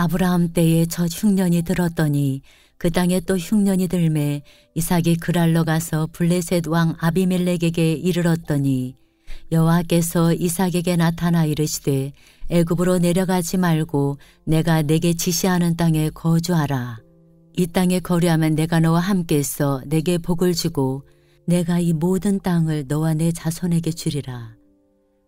아브라함 때에 첫 흉년이 들었더니 그 땅에 또 흉년이 들매 이삭이 그랄로 가서 블레셋 왕 아비멜렉에게 이르렀더니 여호와께서 이삭에게 나타나 이르시되 애굽으로 내려가지 말고 내가 내게 지시하는 땅에 거주하라. 이 땅에 거류하면 내가 너와 함께 있어 내게 복을 주고 내가 이 모든 땅을 너와 내 자손에게 주리라.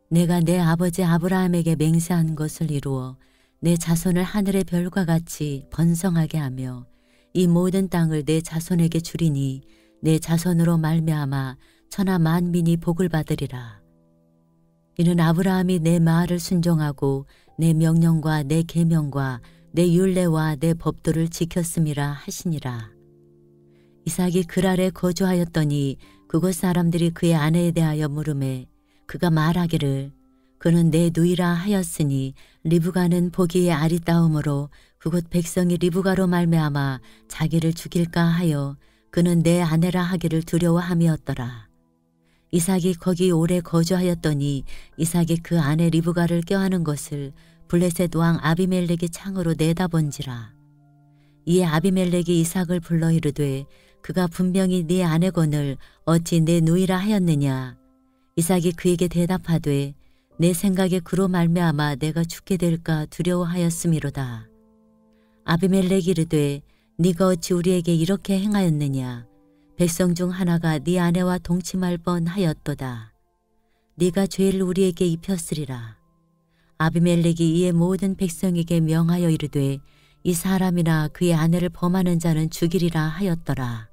내가 내 아버지 아브라함에게 맹세한 것을 이루어 내 자손을 하늘의 별과 같이 번성하게 하며 이 모든 땅을 내 자손에게 주리니 내 자손으로 말미암아 천하 만민이 복을 받으리라. 이는 아브라함이 내 말을 순종하고 내 명령과 내 계명과 내 율례와 내 법도를 지켰음이라 하시니라. 이삭이 그랄에 거주하였더니 그곳 사람들이 그의 아내에 대하여 물으매 그가 말하기를 그는 내 누이라 하였으니 리브가는 보기에 아리따움으로 그곳 백성이 리브가로 말미암아 자기를 죽일까 하여 그는 내 아내라 하기를 두려워함이었더라. 이삭이 거기 오래 거주하였더니 이삭이 그 아내 리브가를 껴안은 것을 블레셋 왕 아비멜렉이 창으로 내다본지라. 이에 아비멜렉이 이삭을 불러 이르되 그가 분명히 네 아내거늘 어찌 내 누이라 하였느냐. 이삭이 그에게 대답하되 내 생각에 그로 말미암아 내가 죽게 될까 두려워하였음이로다. 아비멜렉이 이르되 네가 어찌 우리에게 이렇게 행하였느냐. 백성 중 하나가 네 아내와 동침할 뻔하였도다. 네가 죄를 우리에게 입혔으리라. 아비멜렉이 이에 모든 백성에게 명하여 이르되 이 사람이나 그의 아내를 범하는 자는 죽이리라 하였더라.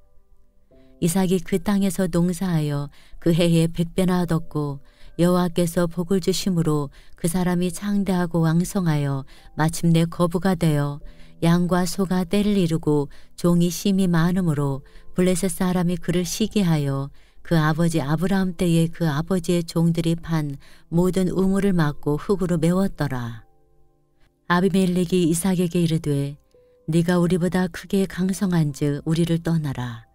이삭이 그 땅에서 농사하여 그 해에 100배나 얻었고 여호와께서 복을 주심으로 그 사람이 창대하고 왕성하여 마침내 거부가 되어 양과 소가 때를 이루고 종이 심이 많으므로 블레셋 사람이 그를 시기하여 그 아버지 아브라함 때에 그 아버지의 종들이 판 모든 우물을 막고 흙으로 메웠더라. 아비멜렉이 이삭에게 이르되 네가 우리보다 크게 강성한즉 우리를 떠나라.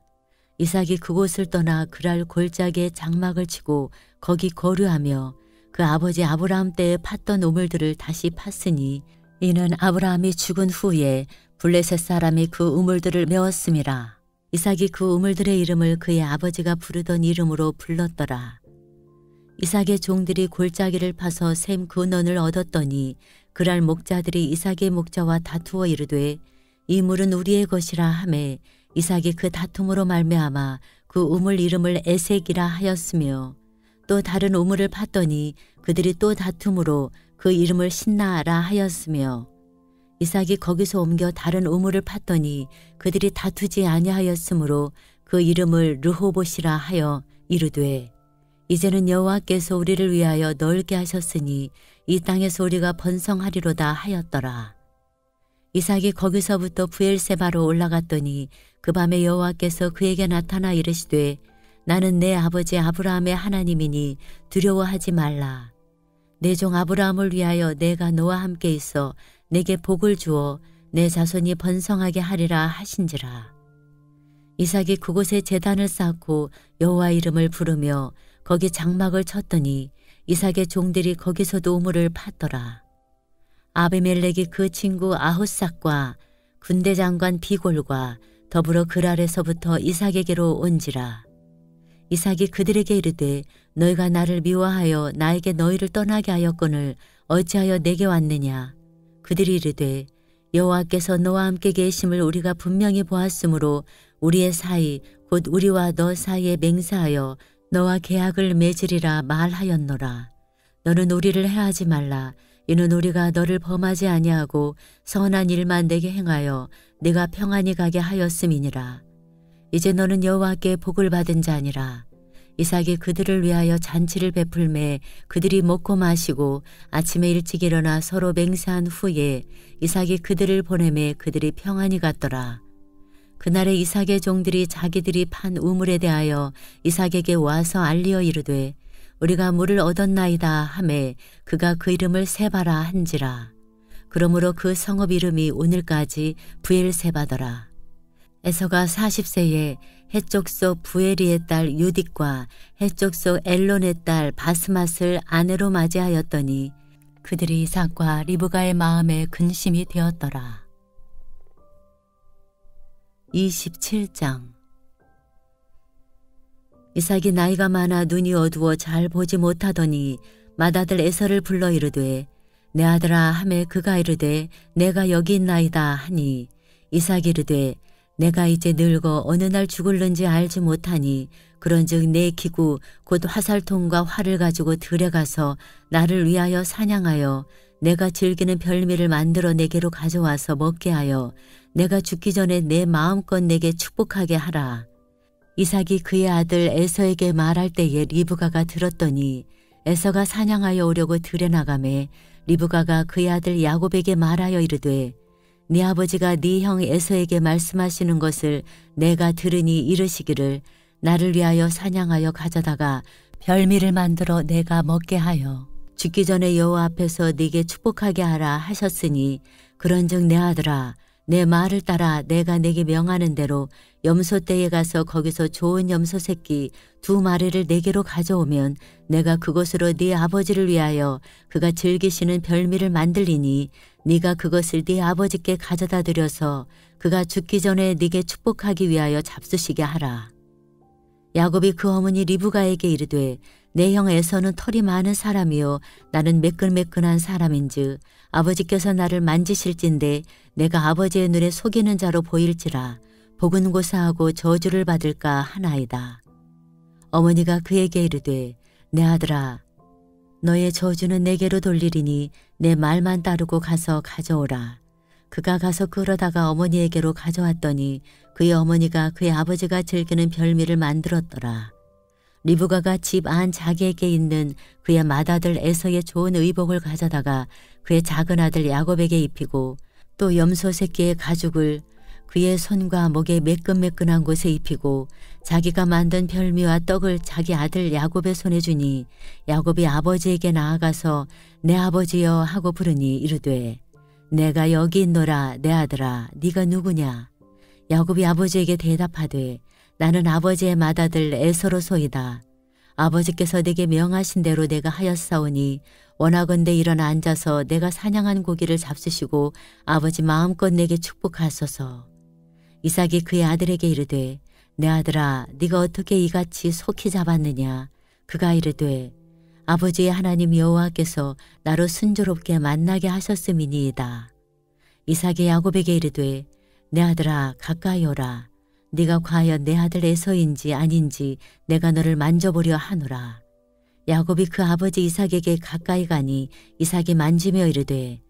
이삭이 그곳을 떠나 그랄 골짜기에 장막을 치고 거기 거류하며 그 아버지 아브라함 때에 팠던 우물들을 다시 팠으니 이는 아브라함이 죽은 후에 블레셋 사람이 그 우물들을 메웠음이라. 이삭이 그 우물들의 이름을 그의 아버지가 부르던 이름으로 불렀더라. 이삭의 종들이 골짜기를 파서 샘 근원을 얻었더니 그랄 목자들이 이삭의 목자와 다투어 이르되 이 물은 우리의 것이라 하매 이삭이 그 다툼으로 말미암아 그 우물 이름을 에색이라 하였으며 또 다른 우물을 팠더니 그들이 또 다툼으로 그 이름을 신나라 하였으며 이삭이 거기서 옮겨 다른 우물을 팠더니 그들이 다투지 아니하였으므로 그 이름을 르호봇이라 하여 이르되 이제는 여호와께서 우리를 위하여 넓게 하셨으니 이 땅에서 우리가 번성하리로다 하였더라. 이삭이 거기서부터 브엘세바로 올라갔더니 그 밤에 여호와께서 그에게 나타나 이르시되 나는 내 아버지 아브라함의 하나님이니 두려워하지 말라. 내 종 아브라함을 위하여 내가 너와 함께 있어 내게 복을 주어 내 자손이 번성하게 하리라 하신지라. 이삭이 그곳에 제단을 쌓고 여호와 이름을 부르며 거기 장막을 쳤더니 이삭의 종들이 거기서도 우물을 팠더라. 아비멜렉이 그 친구 아후삭과 군대 장관 비골과 더불어 그랄에서부터 이삭에게로 온지라. 이삭이 그들에게 이르되 너희가 나를 미워하여 나에게 너희를 떠나게 하였거늘 어찌하여 내게 왔느냐. 그들이 이르되 여호와께서 너와 함께 계심을 우리가 분명히 보았으므로 우리의 사이 곧 우리와 너 사이에 맹세하여 너와 계약을 맺으리라 말하였노라. 너는 우리를 해하지 말라. 이는 우리가 너를 범하지 아니하고 선한 일만 내게 행하여 네가 평안히 가게 하였음이니라. 이제 너는 여호와께 복을 받은 자니라. 이삭이 그들을 위하여 잔치를 베풀매 그들이 먹고 마시고 아침에 일찍 일어나 서로 맹세한 후에 이삭이 그들을 보내매 그들이 평안히 갔더라. 그날에 이삭의 종들이 자기들이 판 우물에 대하여 이삭에게 와서 알리어 이르되 우리가 물을 얻었나이다 하매 그가 그 이름을 세바라 한지라. 그러므로 그 성읍 이름이 오늘까지 브엘세바더라. 에서가 40세에 해족속 부에리의 딸 유딕과 해족속 엘론의 딸 바스맛을 아내로 맞이하였더니 그들이 이삭과 리브가의 마음에 근심이 되었더라. 27장. 이삭이 나이가 많아 눈이 어두워 잘 보지 못하더니 맏아들 에서를 불러 이르되 내 아들아 하매 그가 이르되 내가 여기 있나이다 하니 이삭이 이르되 내가 이제 늙어 어느 날 죽을는지 알지 못하니 그런즉 내 기구 곧 화살통과 활을 가지고 들에 가서 나를 위하여 사냥하여 내가 즐기는 별미를 만들어 내게로 가져와서 먹게 하여 내가 죽기 전에 내 마음껏 내게 축복하게 하라. 이삭이 그의 아들 에서에게 말할 때에 리브가가 들었더니 에서가 사냥하여 오려고 들에 나가매 리브가가 그의 아들 야곱에게 말하여 이르되 네 아버지가 네 형 에서에게 말씀하시는 것을 내가 들으니 이르시기를 나를 위하여 사냥하여 가져다가 별미를 만들어 내가 먹게 하여 죽기 전에 여호와 앞에서 네게 축복하게 하라 하셨으니 그런즉 내 아들아 내 말을 따라 내가 내게 명하는 대로 염소떼에 가서 거기서 좋은 염소 새끼 2마리를 내게로 가져오면 내가 그것으로 네 아버지를 위하여 그가 즐기시는 별미를 만들리니 네가 그것을 네 아버지께 가져다 드려서 그가 죽기 전에 네게 축복하기 위하여 잡수시게 하라. 야곱이 그 어머니 리브가에게 이르되 내 형 에서는 털이 많은 사람이요 나는 매끈매끈한 사람인즉 아버지께서 나를 만지실진데 내가 아버지의 눈에 속이는 자로 보일지라 복은 고사하고 저주를 받을까 하나이다. 어머니가 그에게 이르되 내 아들아 너의 저주는 내게로 돌리리니 내 말만 따르고 가서 가져오라. 그가 가서 그러다가 어머니에게로 가져왔더니 그의 어머니가 그의 아버지가 즐기는 별미를 만들었더라. 리브가가 집 안 자기에게 있는 그의 맏아들 에서의 좋은 의복을 가져다가 그의 작은 아들 야곱에게 입히고 또 염소 새끼의 가죽을 그의 손과 목에 매끈매끈한 곳에 입히고 자기가 만든 별미와 떡을 자기 아들 야곱의 손에 주니 야곱이 아버지에게 나아가서 내 아버지여 하고 부르니 이르되 내가 여기 있노라 내 아들아 네가 누구냐. 야곱이 아버지에게 대답하되 나는 아버지의 맏아들 에서로소이다. 아버지께서 내게 명하신 대로 내가 하였사오니 원하건대 일어나 앉아서 내가 사냥한 고기를 잡수시고 아버지 마음껏 내게 축복하소서. 이삭이 그의 아들에게 이르되 내 아들아 네가 어떻게 이같이 속히 잡았느냐. 그가 이르되 아버지의 하나님 여호와께서 나로 순조롭게 만나게 하셨음이니이다. 이삭이 야곱에게 이르되 내 아들아 가까이 오라. 네가 과연 내 아들 에서인지 아닌지 내가 너를 만져보려 하노라. 야곱이 그 아버지 이삭에게 가까이 가니 이삭이 만지며 이르되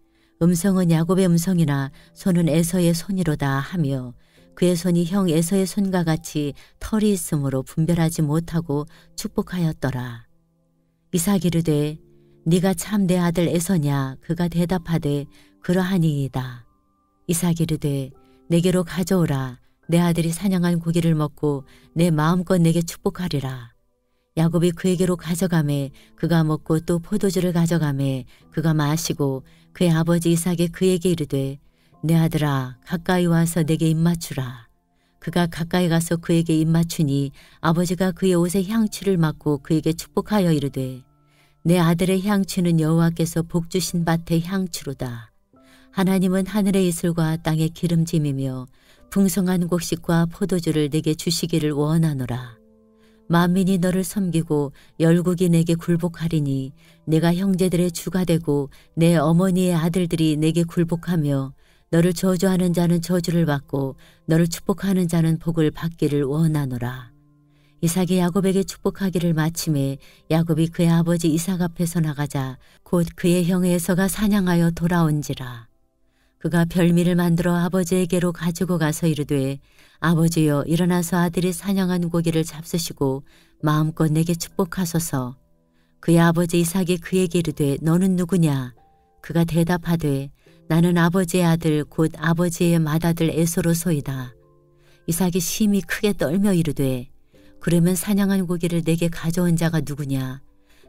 음성은 야곱의 음성이나 손은 에서의 손이로다 하며 그의 손이 형 에서의 손과 같이 털이 있으므로 분별하지 못하고 축복하였더라. 이삭이 이르되 네가 참 내 아들 에서냐. 그가 대답하되 그러하니이다. 이삭이 이르되 내게로 가져오라. 내 아들이 사냥한 고기를 먹고 내 마음껏 내게 축복하리라. 야곱이 그에게로 가져가매 그가 먹고 또 포도주를 가져가매 그가 마시고 그의 아버지 이삭이 그에게 이르되 내 아들아 가까이 와서 내게 입맞추라. 그가 가까이 가서 그에게 입맞추니 아버지가 그의 옷에 향취를 맡고 그에게 축복하여 이르되 내 아들의 향취는 여호와께서 복주신 밭의 향취로다. 하나님은 하늘의 이슬과 땅의 기름짐이며 풍성한 곡식과 포도주를 내게 주시기를 원하노라. 만민이 너를 섬기고 열국이 내게 굴복하리니 내가 형제들의 주가 되고 내 어머니의 아들들이 내게 굴복하며 너를 저주하는 자는 저주를 받고 너를 축복하는 자는 복을 받기를 원하노라. 이삭이 야곱에게 축복하기를 마침에 야곱이 그의 아버지 이삭 앞에서 나가자 곧 그의 형 에서가 사냥하여 돌아온지라. 그가 별미를 만들어 아버지에게로 가지고 가서 이르되 아버지여 일어나서 아들이 사냥한 고기를 잡수시고 마음껏 내게 축복하소서. 그의 아버지 이삭이 그에게 이르되 너는 누구냐. 그가 대답하되 나는 아버지의 아들 곧 아버지의 맏아들 에서로소이다. 이삭이 심히 크게 떨며 이르되 그러면 사냥한 고기를 내게 가져온 자가 누구냐.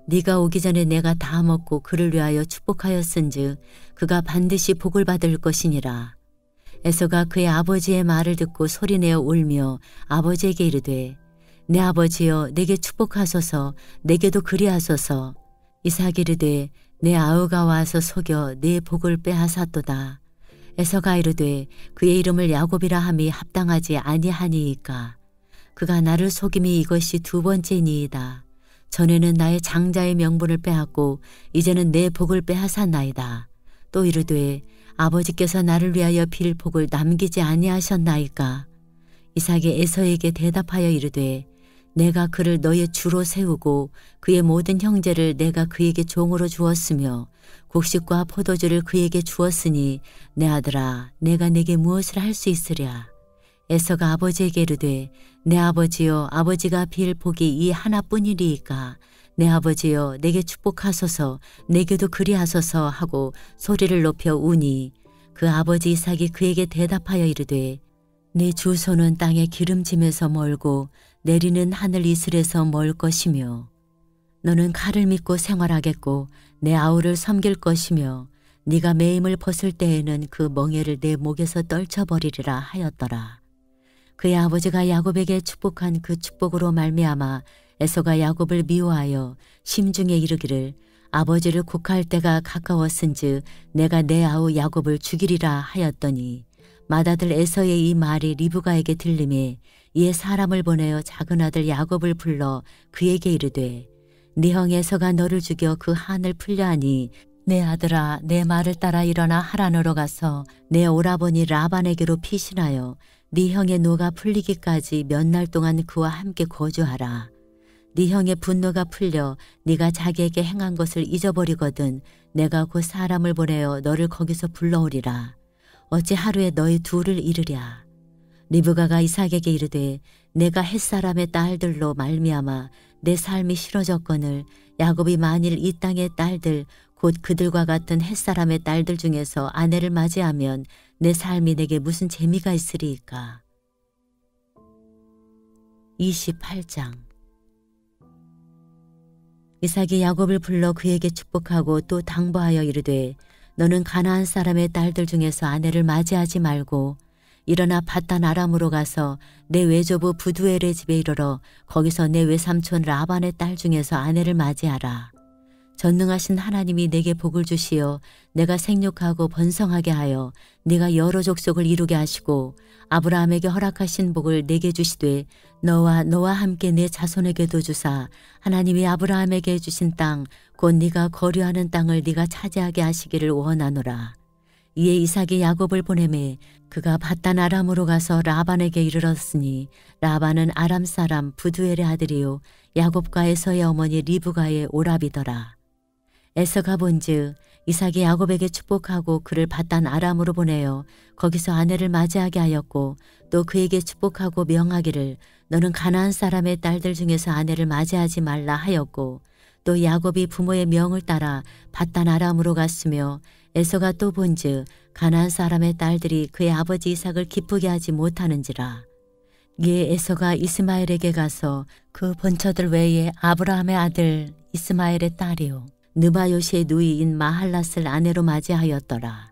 네가 오기 전에 내가 다 먹고 그를 위하여 축복하였은즉 그가 반드시 복을 받을 것이니라. 에서가 그의 아버지의 말을 듣고 소리내어 울며 아버지에게 이르되 내 아버지여 내게 축복하소서. 내게도 그리하소서. 이삭이 이르되 내 아우가 와서 속여 내 복을 빼앗았도다. 에서가 이르되 그의 이름을 야곱이라 함이 합당하지 아니하니이까. 그가 나를 속임이 이것이 두 번째니이다. 전에는 나의 장자의 명분을 빼앗고 이제는 내 복을 빼앗았나이다. 또 이르되 아버지께서 나를 위하여 빌 복을 남기지 아니하셨나이까. 이삭이 에서에게 대답하여 이르되 내가 그를 너의 주로 세우고 그의 모든 형제를 내가 그에게 종으로 주었으며 곡식과 포도주를 그에게 주었으니 내 아들아 내가 내게 무엇을 할 수 있으랴. 에서가 아버지에게 이르되 내 아버지여 아버지가 빌 복이 이 하나뿐이리이까. 내 아버지여 내게 축복하소서 내게도 그리하소서 하고 소리를 높여 우니 그 아버지 이삭이 그에게 대답하여 이르되 네 주소는 땅의 기름짐에서 멀고 내리는 하늘 이슬에서 멀 것이며 너는 칼을 믿고 생활하겠고 내 아우를 섬길 것이며 네가 매임을 벗을 때에는 그 멍에를 내 목에서 떨쳐버리리라 하였더라. 그의 아버지가 야곱에게 축복한 그 축복으로 말미암아 에서가 야곱을 미워하여 심중에 이르기를 아버지를 곡할 때가 가까웠은즉 내가 내 아우 야곱을 죽이리라 하였더니 맏아들 에서의 이 말이 리브가에게 들림에 이에 사람을 보내어 작은 아들 야곱을 불러 그에게 이르되 네 형 에서가 너를 죽여 그 한을 풀려하니 내 아들아 내 말을 따라 일어나 하란으로 가서 내 오라버니 라반에게로 피신하여 네 형의 노가 풀리기까지 몇 날 동안 그와 함께 거주하라. 네 형의 분노가 풀려 네가 자기에게 행한 것을 잊어버리거든 내가 곧 사람을 보내어 너를 거기서 불러오리라. 어찌 하루에 너희 둘을 이르랴. 리브가가 이삭에게 이르되 내가 햇사람의 딸들로 말미암아 내 삶이 싫어졌거늘 야곱이 만일 이 땅의 딸들 곧 그들과 같은 햇사람의 딸들 중에서 아내를 맞이하면 내 삶이 내게 무슨 재미가 있으리이까. 28장. 이삭이 야곱을 불러 그에게 축복하고 또 당부하여 이르되 너는 가나안 사람의 딸들 중에서 아내를 맞이하지 말고 일어나 밧단 아람으로 가서 내 외조부 부두엘의 집에 이르러 거기서 내 외삼촌 라반의 딸 중에서 아내를 맞이하라. 전능하신 하나님이 내게 복을 주시어 내가 생육하고 번성하게 하여 네가 여러 족속을 이루게 하시고 아브라함에게 허락하신 복을 내게 주시되 너와 함께 내 자손에게도 주사 하나님이 아브라함에게 주신 땅 곧 네가 거류하는 땅을 네가 차지하게 하시기를 원하노라. 이에 이삭이 야곱을 보내매 그가 밧단 아람으로 가서 라반에게 이르렀으니 라반은 아람 사람 부두엘의 아들이요 야곱과 에서의 어머니 리브가의 오라비더라. 에서가 본즉 이삭이 야곱에게 축복하고 그를 밧단 아람으로 보내어 거기서 아내를 맞이하게 하였고 또 그에게 축복하고 명하기를 너는 가나안 사람의 딸들 중에서 아내를 맞이하지 말라 하였고 또 야곱이 부모의 명을 따라 밧단 아람으로 갔으며 에서가 또 본즉 가나안 사람의 딸들이 그의 아버지 이삭을 기쁘게 하지 못하는지라. 이에 에서가 이스마엘에게 가서 그 본처들 외에 아브라함의 아들 이스마엘의 딸이요 느바요시의 누이인 마할랏을 아내로 맞이하였더라.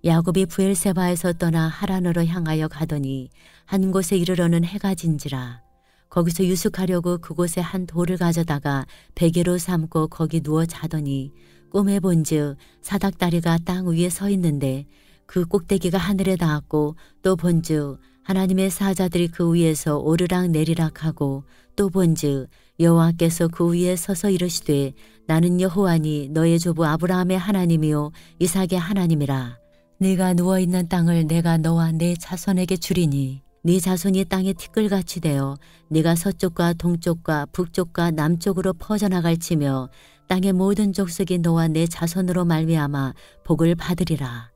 야곱이 부엘세바에서 떠나 하란으로 향하여 가더니 한 곳에 이르러는 해가 진지라. 거기서 유숙하려고 그곳에 한 돌을 가져다가 베개로 삼고 거기 누워 자더니 꿈에 본즉 사닥다리가 땅 위에 서 있는데 그 꼭대기가 하늘에 닿았고 또 본즉 하나님의 사자들이 그 위에서 오르락 내리락 하고 또 본즉 여호와께서 그 위에 서서 이르시되 나는 여호와니 너의 조부 아브라함의 하나님이요 이삭의 하나님이라. 네가 누워있는 땅을 내가 너와 내 자손에게 주리니 네 자손이 땅에 티끌같이 되어 네가 서쪽과 동쪽과 북쪽과 남쪽으로 퍼져나갈지며 땅의 모든 족속이 너와 내 자손으로 말미암아 복을 받으리라.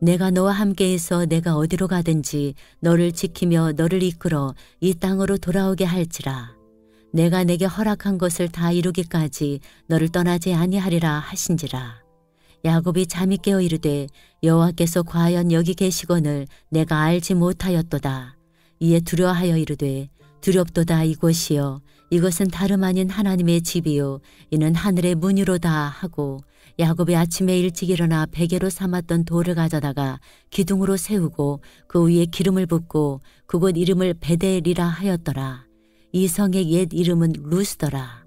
내가 너와 함께 있어 내가 어디로 가든지 너를 지키며 너를 이끌어 이 땅으로 돌아오게 할지라. 내가 내게 허락한 것을 다 이루기까지 너를 떠나지 아니하리라 하신지라. 야곱이 잠이 깨어 이르되 여호와께서 과연 여기 계시거늘 내가 알지 못하였도다. 이에 두려워하여 이르되 두렵도다 이곳이여 이것은 다름 아닌 하나님의 집이요 이는 하늘의 문이로다 하고 야곱이 아침에 일찍 일어나 베개로 삼았던 돌을 가져다가 기둥으로 세우고 그 위에 기름을 붓고 그곳 이름을 베델이라 하였더라. 이 성의 옛 이름은 루스더라.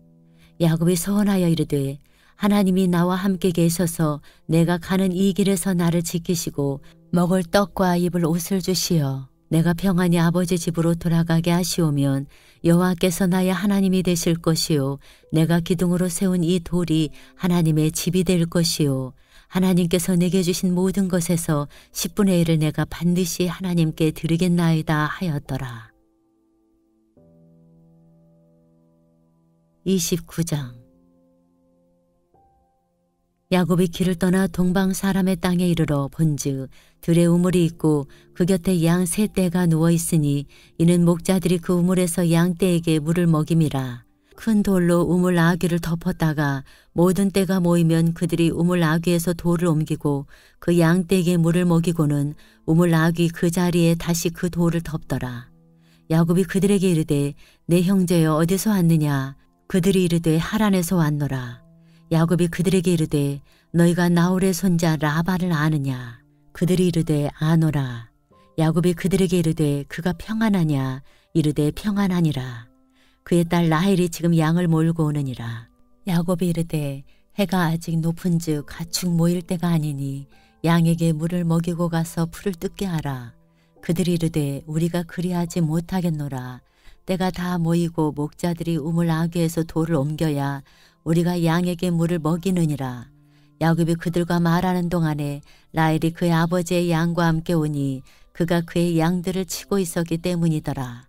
야곱이 서원하여 이르되 하나님이 나와 함께 계셔서 내가 가는 이 길에서 나를 지키시고 먹을 떡과 입을 옷을 주시어 내가 평안히 아버지 집으로 돌아가게 하시오면 여호와께서 나의 하나님이 되실 것이요 내가 기둥으로 세운 이 돌이 하나님의 집이 될 것이요 하나님께서 내게 주신 모든 것에서 10분의 1을 내가 반드시 하나님께 드리겠나이다 하였더라. 29장 야곱이 길을 떠나 동방 사람의 땅에 이르러 본즉 들에 우물이 있고 그 곁에 양 세 떼가 누워 있으니 이는 목자들이 그 우물에서 양 떼에게 물을 먹임이라. 큰 돌로 우물 아귀를 덮었다가 모든 떼가 모이면 그들이 우물 아귀에서 돌을 옮기고 그 양 떼에게 물을 먹이고는 우물 아귀 그 자리에 다시 그 돌을 덮더라. 야곱이 그들에게 이르되 내 형제여 어디서 왔느냐? 그들이 이르되 하란에서 왔노라. 야곱이 그들에게 이르되 너희가 나홀의 손자 라반을 아느냐? 그들이 이르되 아노라. 야곱이 그들에게 이르되 그가 평안하냐? 이르되 평안하니라. 그의 딸 라헬이 지금 양을 몰고 오느니라. 야곱이 이르되 해가 아직 높은즉 가축 모일 때가 아니니 양에게 물을 먹이고 가서 풀을 뜯게 하라. 그들이 이르되 우리가 그리하지 못하겠노라. 때가 다 모이고 목자들이 우물 아귀에서 돌을 옮겨야 우리가 양에게 물을 먹이느니라. 야곱이 그들과 말하는 동안에 라헬이 그의 아버지의 양과 함께 오니 그가 그의 양들을 치고 있었기 때문이더라.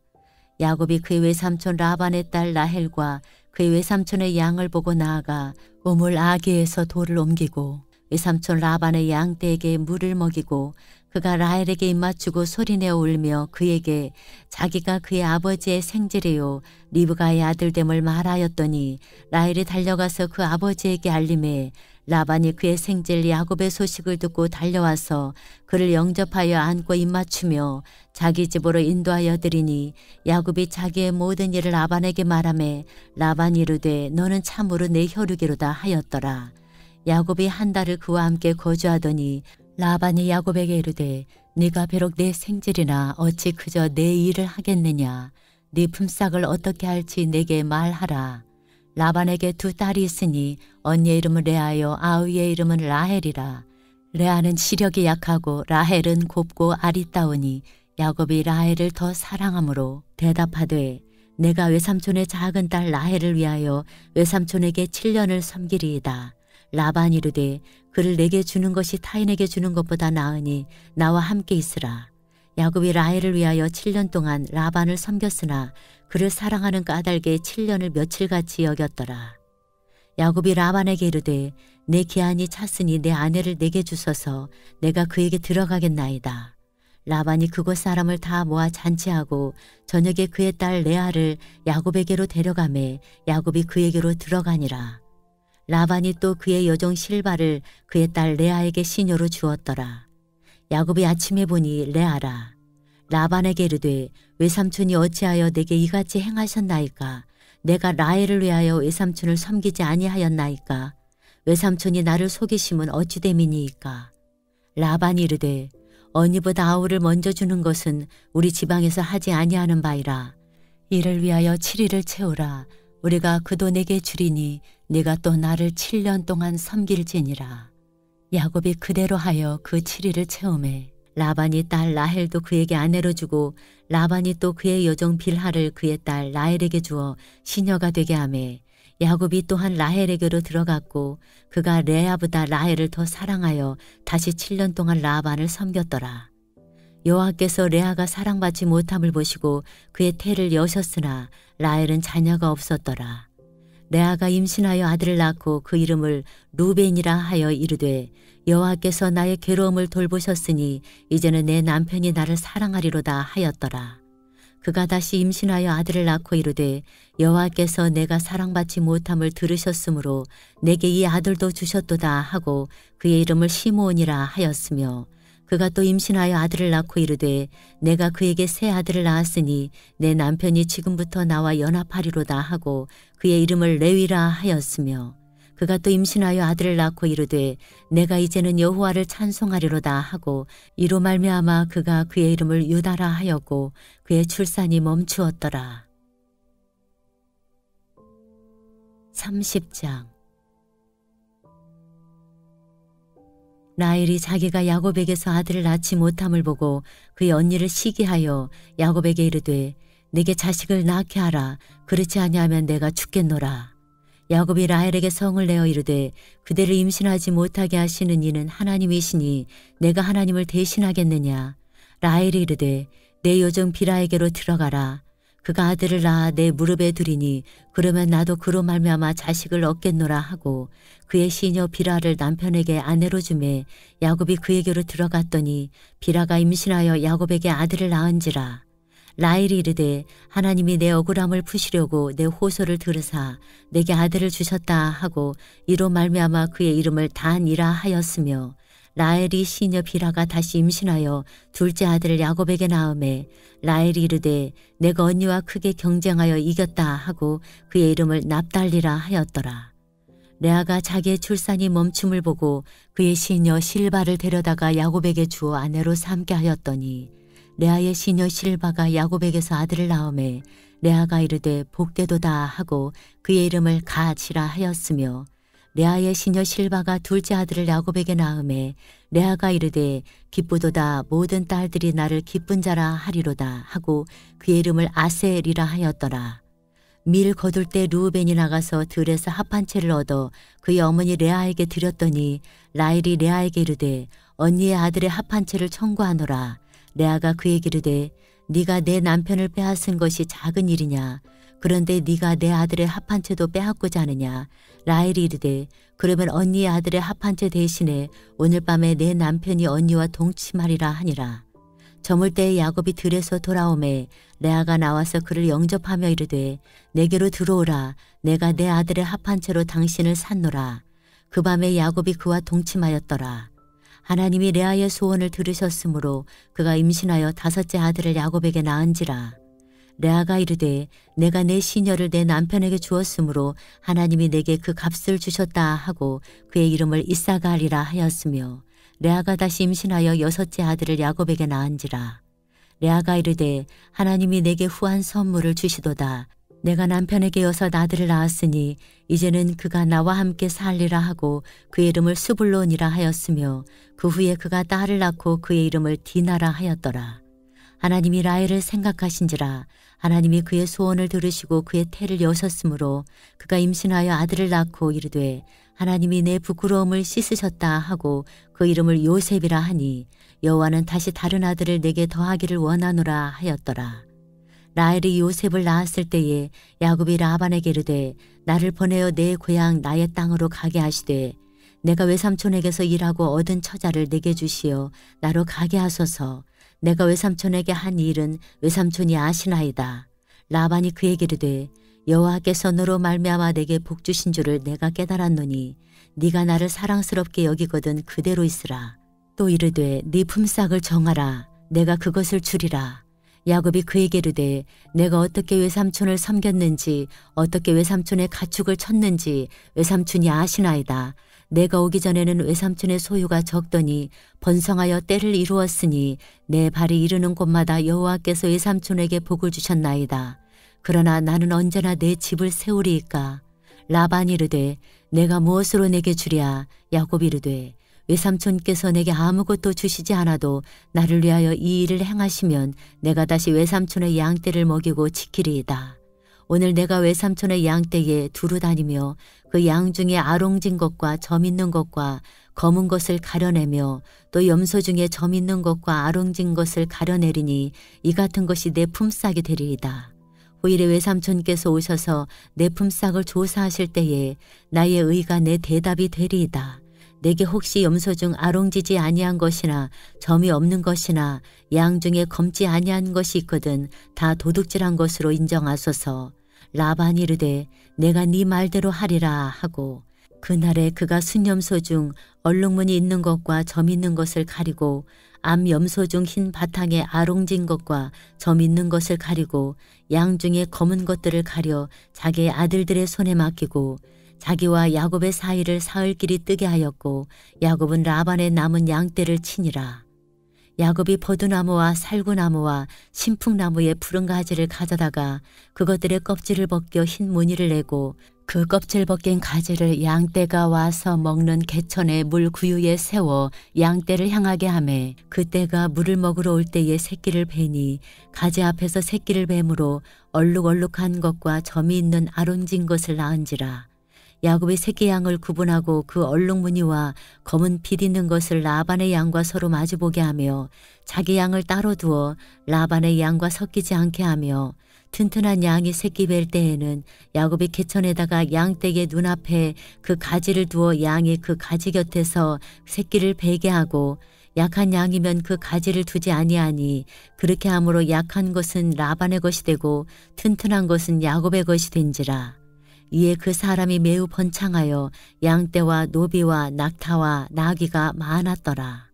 야곱이 그의 외삼촌 라반의 딸 라헬과 그의 외삼촌의 양을 보고 나아가 우물 아귀에서 돌을 옮기고 외삼촌 라반의 양떼에게 물을 먹이고 그가 라헬에게 입맞추고 소리내어 울며 그에게 자기가 그의 아버지의 생질이요 리브가의 아들됨을 말하였더니 라헬이 달려가서 그 아버지에게 알림해 라반이 그의 생질 야곱의 소식을 듣고 달려와서 그를 영접하여 안고 입맞추며 자기 집으로 인도하여 드리니 야곱이 자기의 모든 일을 라반에게 말하매 라반이 이르되 너는 참으로 내 혈육이로다 하였더라. 야곱이 한 달을 그와 함께 거주하더니 라반이 야곱에게 이르되 네가 비록 내 생질이나 어찌 그저 내 일을 하겠느냐? 네 품삯을 어떻게 할지 내게 말하라. 라반에게 두 딸이 있으니 언니의 이름은 레아요 아우의 이름은 라헬이라. 레아는 시력이 약하고 라헬은 곱고 아리따우니 야곱이 라헬을 더 사랑하므로 대답하되 내가 외삼촌의 작은 딸 라헬을 위하여 외삼촌에게 7년을 섬기리이다. 라반이 이르되 그를 내게 주는 것이 타인에게 주는 것보다 나으니 나와 함께 있으라. 야곱이 라헬을 위하여 7년 동안 라반을 섬겼으나 그를 사랑하는 까닭에 7년을 며칠같이 여겼더라. 야곱이 라반에게 이르되 내 기한이 찼으니 내 아내를 내게 주소서 내가 그에게 들어가겠나이다. 라반이 그곳 사람을 다 모아 잔치하고 저녁에 그의 딸 레아를 야곱에게로 데려가매 야곱이 그에게로 들어가니라. 라반이 또 그의 여종 실바를 그의 딸 레아에게 시녀로 주었더라. 야곱이 아침에 보니 레아라. 라반에게 이르되 외삼촌이 어찌하여 내게 이같이 행하셨나이까? 내가 라헬을 위하여 외삼촌을 섬기지 아니하였나이까? 외삼촌이 나를 속이심은 어찌 됨이니이까? 라반이 이르되 언니보다 아우를 먼저 주는 것은 우리 지방에서 하지 아니하는 바이라. 이를 위하여 7일을 채우라. 우리가 그도 내게 주리니 네가 또 나를 7년 동안 섬길지니라. 야곱이 그대로 하여 그 7일을 채우매 라반이 딸 라헬도 그에게 아내로 주고 라반이 또 그의 여종 빌하를 그의 딸 라헬에게 주어 시녀가 되게 하매 야곱이 또한 라헬에게로 들어갔고 그가 레아보다 라헬을 더 사랑하여 다시 7년 동안 라반을 섬겼더라. 여호와께서 레아가 사랑받지 못함을 보시고 그의 태를 여셨으나 라헬은 자녀가 없었더라. 레아가 임신하여 아들을 낳고 그 이름을 루벤이라 하여 이르되 여호와께서 나의 괴로움을 돌보셨으니 이제는 내 남편이 나를 사랑하리로다 하였더라. 그가 다시 임신하여 아들을 낳고 이르되 여호와께서 내가 사랑받지 못함을 들으셨으므로 내게 이 아들도 주셨도다 하고 그의 이름을 시므온이라 하였으며 그가 또 임신하여 아들을 낳고 이르되 내가 그에게 새 아들을 낳았으니 내 남편이 지금부터 나와 연합하리로다 하고 그의 이름을 레위라 하였으며 그가 또 임신하여 아들을 낳고 이르되 내가 이제는 여호와를 찬송하리로다 하고 이로 말미암아 그가 그의 이름을 유다라 하였고 그의 출산이 멈추었더라. 30장 라헬이 자기가 야곱에게서 아들을 낳지 못함을 보고 그의 언니를 시기하여 야곱에게 이르되 내게 자식을 낳게 하라. 그렇지 아니하면 내가 죽겠노라. 야곱이 라헬에게 성을 내어 이르되 그대를 임신하지 못하게 하시는 이는 하나님이시니 내가 하나님을 대신하겠느냐. 라헬이 이르되 내 요정 비라에게로 들어가라. 그가 아들을 낳아 내 무릎에 두리니 그러면 나도 그로 말미암아 자식을 얻겠노라 하고 그의 시녀 비라를 남편에게 아내로 주매 야곱이 그에게로 들어갔더니 비라가 임신하여 야곱에게 아들을 낳은지라. 라헬이 이르되 하나님이 내 억울함을 푸시려고 내 호소를 들으사 내게 아들을 주셨다 하고 이로 말미암아 그의 이름을 단이라 하였으며 라헬이 시녀 비라가 다시 임신하여 둘째 아들을 야곱에게 낳음에 라헬이 이르되 내가 언니와 크게 경쟁하여 이겼다 하고 그의 이름을 납달리라 하였더라. 레아가 자기의 출산이 멈춤을 보고 그의 시녀 실바를 데려다가 야곱에게 주어 아내로 삼게 하였더니 레아의 시녀 실바가 야곱에게서 아들을 낳음에 레아가 이르되 복되도다 하고 그의 이름을 갓이라 하였으며 레아의 시녀 실바가 둘째 아들을 야곱에게 낳음에 레아가 이르되 기쁘도다 모든 딸들이 나를 기쁜 자라 하리로다 하고 그의 이름을 아셀이라 하였더라. 밀 거둘 때 르우벤이 나가서 들에서 합 한 채를 얻어 그의 어머니 레아에게 드렸더니 라헬이 레아에게 이르되 언니의 아들의 합 한 채를 청구하노라. 레아가 그에게 이르되 네가 내 남편을 빼앗은 것이 작은 일이냐. 그런데 네가 내 아들의 합 한 채도 빼앗고자 하느냐. 라헬이 이르되 그러면 언니의 아들의 합 한 채 대신에 오늘 밤에 내 남편이 언니와 동침하리라 하니라. 저물 때에 야곱이 들에서 돌아오매 레아가 나와서 그를 영접하며 이르되 내게로 들어오라. 내가 내 아들의 합 한 채로 당신을 샀노라. 그 밤에 야곱이 그와 동침하였더라. 하나님이 레아의 소원을 들으셨으므로 그가 임신하여 다섯째 아들을 야곱에게 낳은지라. 레아가 이르되 내가 내 시녀를 내 남편에게 주었으므로 하나님이 내게 그 값을 주셨다 하고 그의 이름을 이사가리라 하였으며 레아가 다시 임신하여 여섯째 아들을 야곱에게 낳은지라. 레아가 이르되 하나님이 내게 후한 선물을 주시도다. 내가 남편에게 여섯 아들을 낳았으니 이제는 그가 나와 함께 살리라 하고 그의 이름을 스불론이라 하였으며 그 후에 그가 딸을 낳고 그의 이름을 디나라 하였더라. 하나님이 라헬을 생각하신지라. 하나님이 그의 소원을 들으시고 그의 태를 여셨으므로 그가 임신하여 아들을 낳고 이르되 하나님이 내 부끄러움을 씻으셨다 하고 그 이름을 요셉이라 하니 여호와는 다시 다른 아들을 내게 더하기를 원하노라 하였더라. 라헬이 요셉을 낳았을 때에 야곱이 라반에게 이르되 나를 보내어 내 고향 나의 땅으로 가게 하시되 내가 외삼촌에게서 일하고 얻은 처자를 내게 주시어 나로 가게 하소서. 내가 외삼촌에게 한 일은 외삼촌이 아시나이다. 라반이 그에게 이르되 여호와께서 너로 말미암아 내게 복 주신 줄을 내가 깨달았노니 네가 나를 사랑스럽게 여기거든 그대로 있으라. 또 이르되 네 품삯을 정하라. 내가 그것을 주리라. 야곱이 그에게 이르되 내가 어떻게 외삼촌을 섬겼는지 어떻게 외삼촌의 가축을 쳤는지 외삼촌이 아시나이다. 내가 오기 전에는 외삼촌의 소유가 적더니 번성하여 때를 이루었으니 내 발이 이르는 곳마다 여호와께서 외삼촌에게 복을 주셨나이다. 그러나 나는 언제나 내 집을 세우리이까. 라반이 이르되 내가 무엇으로 내게 주랴. 야곱이 이르되 외삼촌께서 내게 아무것도 주시지 않아도 나를 위하여 이 일을 행하시면 내가 다시 외삼촌의 양떼를 먹이고 지키리이다. 오늘 내가 외삼촌의 양떼에 두루 다니며 그 양 중에 아롱진 것과 점 있는 것과 검은 것을 가려내며 또 염소 중에 점 있는 것과 아롱진 것을 가려내리니 이 같은 것이 내 품삯이 되리이다. 후일에 외삼촌께서 오셔서 내 품삯을 조사하실 때에 나의 의가 내 대답이 되리이다. 내게 혹시 염소 중 아롱지지 아니한 것이나 점이 없는 것이나 양 중에 검지 아니한 것이 있거든 다 도둑질한 것으로 인정하소서. 라반이 이르되 내가 네 말대로 하리라 하고 그날에 그가 순염소 중 얼룩무늬 있는 것과 점 있는 것을 가리고 암염소 중 흰 바탕에 아롱진 것과 점 있는 것을 가리고 양 중에 검은 것들을 가려 자기의 아들들의 손에 맡기고 자기와 야곱의 사이를 사흘 길이 뜨게 하였고 야곱은 라반의 남은 양떼를 치니라. 야곱이 포도나무와 살구나무와 신풍나무의 푸른 가지를 가져다가 그것들의 껍질을 벗겨 흰 무늬를 내고 그 껍질 벗긴 가지를 양떼가 와서 먹는 개천의 물 구유에 세워 양떼를 향하게 하매 그 떼가 물을 먹으러 올 때에 새끼를 베니 가지 앞에서 새끼를 뱀으로 얼룩얼룩한 것과 점이 있는 아론진 것을 낳은지라. 야곱이 새끼 양을 구분하고 그 얼룩무늬와 검은 빛 있는 것을 라반의 양과 서로 마주보게 하며 자기 양을 따로 두어 라반의 양과 섞이지 않게 하며 튼튼한 양이 새끼 뵐 때에는 야곱이 개천에다가 양떼의 눈앞에 그 가지를 두어 양이 그 가지 곁에서 새끼를 베게 하고 약한 양이면 그 가지를 두지 아니하니 그렇게 함으로 약한 것은 라반의 것이 되고 튼튼한 것은 야곱의 것이 된지라. 이에 그 사람이 매우 번창하여 양떼와 노비와 낙타와 나귀가 많았더라.